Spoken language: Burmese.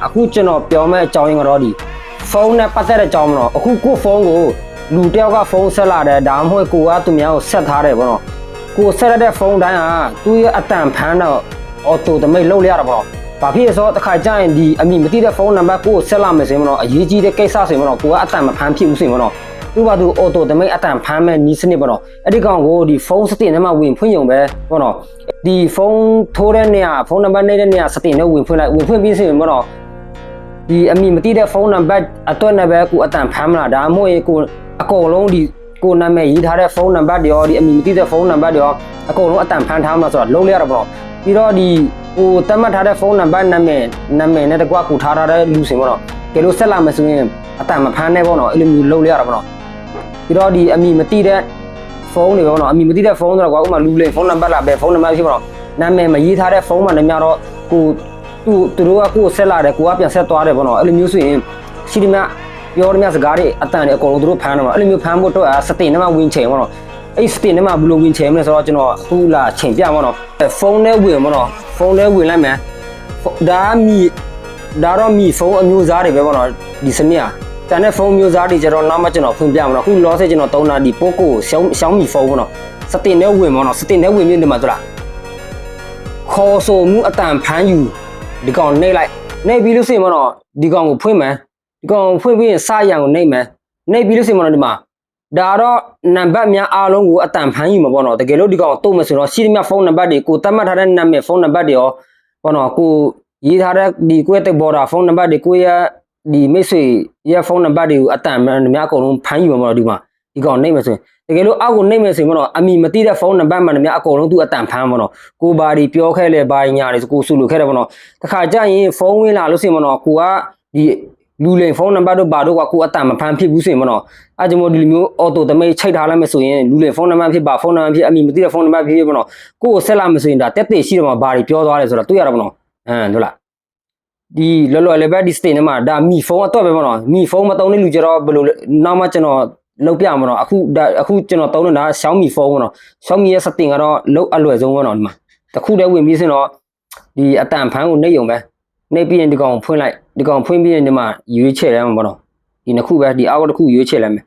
အခုကျွန်တော်ပြောမဲ့အကြောင်းရင်းကတော့ဒီဖုန်းနဲ့ပတ်သက်တဲ့အကြောင်းမလို့အခုကိုဖုန်းကိုလူတယောက်ကဖုန်းဆက်လာတယ်ဒါမှမဟုတ်ကိုကသူများကိုဆက်ထားတယ်ပေါ့နော်ကိုဆက်ရတဲ့ဖုန်းတိုင်းဟာသူ့ရဲ့အတန်ဖမ်းတော့အော်တိုတမိတ်လုပ်လိုက်ရတာပေါ့ဘာဖြစ်လဲဆိုတော့တစ်ခါကျရင်ဒီအမိမသိတဲ့ဖုန်းနံပါတ်ကိုဆက်လာမယ်ဆိုရင်ပေါ့နော်အရေးကြီးတဲ့ကိစ္စဆိုရင်ပေါ့နော်ကိုကအတန်မဖမ်းဖြစ်ဘူးဆိုရင်ပေါ့နော်သူ့ဘာသူအော်တိုတမိတ်အတန်ဖမ်းမဲ့နီးစနစ်ပေါ့နော်အဲ့ဒီကောင်ကိုဒီဖုန်းစတင်ထဲမှာဝင်ဖွင့်ရုံပဲပေါ့နော်ဒီဖုန်းထိုးတဲ့နေရာဖုန်းနံပါတ်နေတဲ့နေရာစတင်နဲ့ဝင်ဖွင့်ပြီးဆိုရင်ပေါ့နော်ဒီအမိမသိတဲ့ဖုန်းနံပါတ်အတွက်နဲ့ပဲကိုအတန်ဖမ်းမလားဒါမှမဟုတ်ကိုအကုန်လုံးဒီကိုနာမည်ရေးထားတဲ့ဖုန်းနံပါတ်တွေရောဒီအမိမသိတဲ့ဖုန်းနံပါတ်တွေရောအကုန်လုံးအတန်ဖမ်းထားမှာဆိုတော့လုံးလိုက်ရတာပေါ့ပြီးတော့ဒီကိုတတ်မှတ်ထားတဲ့ဖုန်းနံပါတ်နာမည်နဲ့တကွကိုထားထားတဲ့လူစင်ပေါ့နော်ကဲလို့ဆက်လာမယ်ဆိုရင်အတန်မဖမ်းနဲ့ပေါ့နော်အဲ့လိုမျိုးလုံးလိုက်ရတာပေါ့နော်ပြီးတော့ဒီအမိမသိတဲ့ဖုန်းတွေပေါ့နော်အမိမသိတဲ့ဖုန်းဆိုတော့ကွာဥပမာလူလိမ်ဖုန်းနံပါတ်လာပဲဖုန်းနံပါတ်ဖြစ်ပေါ့နော်နာမည်မရေးထားတဲ့ဖုန်းမှလည်းများတော့ကိုသူတို့ကကိုဆက်လာတယ်ကိုကပြန်ဆက်သွားတယ်ပေါ့နော်အဲ့လိုမျိုးဆိုရင်ရှိတယ်မြပြောရမြစကားတွေအတန်တွေအကုန်လုံးတို့ဖမ်းတယ်ပေါ့အဲ့လိုမျိုးဖမ်းဖို့တော့စတင်ထဲမှာဝင်ချိန်ပေါ့နော်အဲ့စတင်ထဲမှာဘယ်လိုဝင်ချိန်မလဲဆိုတော့ကျွန်တော်အခုလာချိန်ပြပေါ့နော်ဖုန်းထဲဝင်ပေါ့နော်ဖုန်းထဲဝင်လိုက်မယ်ဒါတော့မီဖုန်းအမျိုးသားတွေပဲပေါ့နော်ဒီစနစ်อ่ะတန်တဲ့ဖုန်းမျိုးသားတွေကျတော့နောက်မှကျွန်တော်ဖွင့်ပြမှာနော်အခုလောဆယ်ကျွန်တော်သုံးတာဒီ Poco ရှောင်းမီဖုန်းပေါ့နော်စတင်ထဲဝင်ပေါ့နော်စတင်ထဲဝင်ပြီးဒီမှာတို့လားခေါ်ဆိုမှုအတန်ဖမ်းယူဒီကောင်နှိပ်လိုက်နှိပ်ပြီးလို့ဆိုရင်ပေါ့နော်ဒီကောင်ကိုဖွင့်မယ်ဒီကောင်ဖွင့်ပြီးရင်စရံကိုနှိပ်မယ်နှိပ်ပြီးလို့ဆိုရင်ပေါ့နော်ဒီမှာဒါတော့နံပါတ်များအားလုံးကိုအတန်ဖမ်းယူမှာပေါ့နော်တကယ်လို့ဒီကောင်တုံးမယ်ဆိုတော့ရှိသမျှဖုန်းနံပါတ်တွေကိုတတ်မှတ်ထားတဲ့နာမည်ဖုန်းနံပါတ်တွေရောပေါ့နော်ကိုရေးထားတဲ့ဒီကိုယ့်ရဲ့ဘော်ဒါဖုန်းနံပါတ်တွေကိုယ့်ရဲ့ဒီမိတ်ဆွေရဲ့ဖုန်းနံပါတ်တွေကိုအတန်များအကုန်လုံးဖမ်းယူမှာပေါ့နော်ဒီမှာဒီကောင်နှိပ်မယ်ဆိုရင်တကယ်လို့အောက်ကိုနှိပ်မယ်ဆိုရင်ပေါ့နော်အမိမသိတဲ့ဖုန်းနံပါတ်မှန်များအကုန်လုံးသူအတန်ဖမ်းပေါ့နော်ကိုဘာဒီပြောခဲ့လဲဘာညာတွေကိုဆူလို့ခဲ့တယ်ပေါ့နော်တခါကျရင်ဖုန်းဝင်လာလို့ဆိုရင်ပေါ့နော်ကိုကဒီလူလိမ်ဖုန်းနံပါတ်တို့ဘာတို့ကကိုအတန်မဖမ်းဖြစ်ဘူးဆိုရင်ပေါ့နော်အဲကြောင့်မို့ဒီလိုမျိုးအော်တိုတမိတ်ချိန်ထားလိုက်မယ်ဆိုရင်လူလိမ်ဖုန်းနံပါတ်ဖြစ်ပါဖုန်းနံပါတ်ဖြစ်အမိမသိတဲ့ဖုန်းနံပါတ်ဖြစ်ပေါ့နော်ကိုကိုဆက်လာမယ်ဆိုရင်ဒါတက်တက်ရှိတယ်မှာဘာတွေပြောသွားလဲဆိုတော့တွေ့ရတာပေါ့နော်ဟုတ်လားဒီလောလောလေးပဲဒီစတင်ထဲမှာဒါမီဖုန်းအတွက်ပဲပေါ့နော်မီဖုန်းမသုံးတဲ့လူကြတော့ဘယ်လိုနောက်မှကျွန်တော်လောက်ပြမှာတော့အခုကျွန်တော်သုံးနေတာ Xiaomi ဖုန်းပေါ့နော် Xiaomi ရဲ့စတင်ကတော့လောက်အလွယ်ဆုံးပေါ့နော်ဒီမှာတခုတည်းဝင်ပြီးစင်တော့ဒီအတန်ဖန်းကိုနှိပ်ရုံပဲနှိပ်ပြီးရင်ဒီကောင်ဖွင့်လိုက်ဒီကောင်ဖွင့်ပြီးရင်ဒီမှာရွေးချယ်လိုက်မှာပေါ့နော်ဒီနှစ်ခုပဲဒီအောက်တစ်ခုရွေးချယ်လိုက်မယ်